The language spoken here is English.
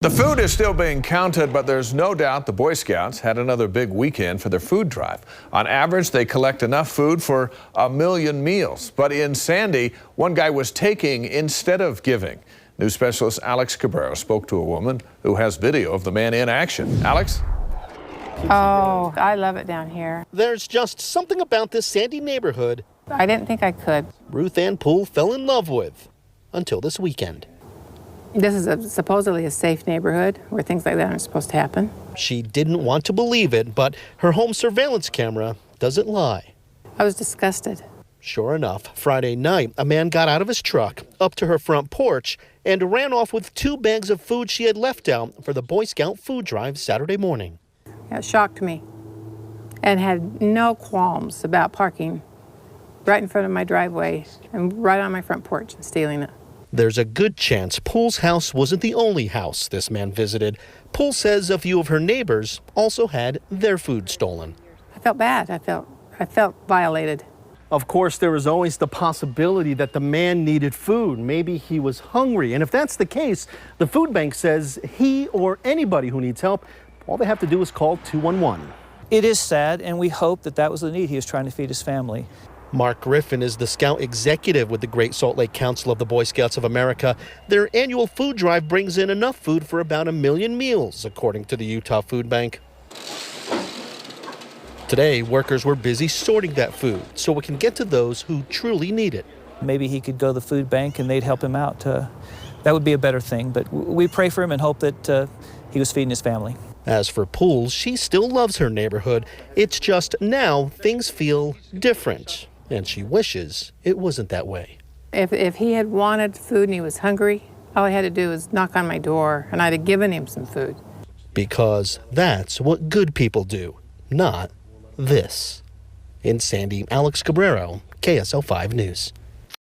The food is still being counted, but there's no doubt the Boy Scouts had another big weekend for their food drive. On average, they collect enough food for 1 million meals. But in Sandy, one guy was taking instead of giving. News specialist Alex Cabrero spoke to a woman who has video of the man in action. Alex? Oh, I love it down here. There's just something about this Sandy neighborhood I didn't think I could. Ruth Ann Poole fell in love with until this weekend. This is supposedly a safe neighborhood where things like that aren't supposed to happen. She didn't want to believe it, but her home surveillance camera doesn't lie. I was disgusted. Sure enough, Friday night, a man got out of his truck, up to her front porch, and ran off with 2 bags of food she had left out for the Boy Scout food drive Saturday morning. It shocked me and had no qualms about parking right in front of my driveway and right on my front porch and stealing it. There's a good chance Poole's house wasn't the only house this man visited. Poole says a few of her neighbors also had their food stolen. I felt bad. I felt violated. Of course, there is always the possibility that the man needed food. Maybe he was hungry. And if that's the case, the food bank says he or anybody who needs help, all they have to do is call 211. It is sad, and we hope that that was the need. He was trying to feed his family. Mark Griffin is the Scout executive with the Great Salt Lake Council of the Boy Scouts of America. Their annual food drive brings in enough food for about 1 million meals, according to the Utah Food Bank. Today, workers were busy sorting that food so it can get to those who truly need it. Maybe he could go to the food bank and they'd help him out. That would be a better thing, but we pray for him and hope that he was feeding his family. As for Poole, she still loves her neighborhood. It's just now things feel different, and she wishes it wasn't that way. If he had wanted food and he was hungry, all I had to do was knock on my door and I'd have given him some food. Because that's what good people do, not this. In Sandy, Alex Cabrero, KSL 5 News.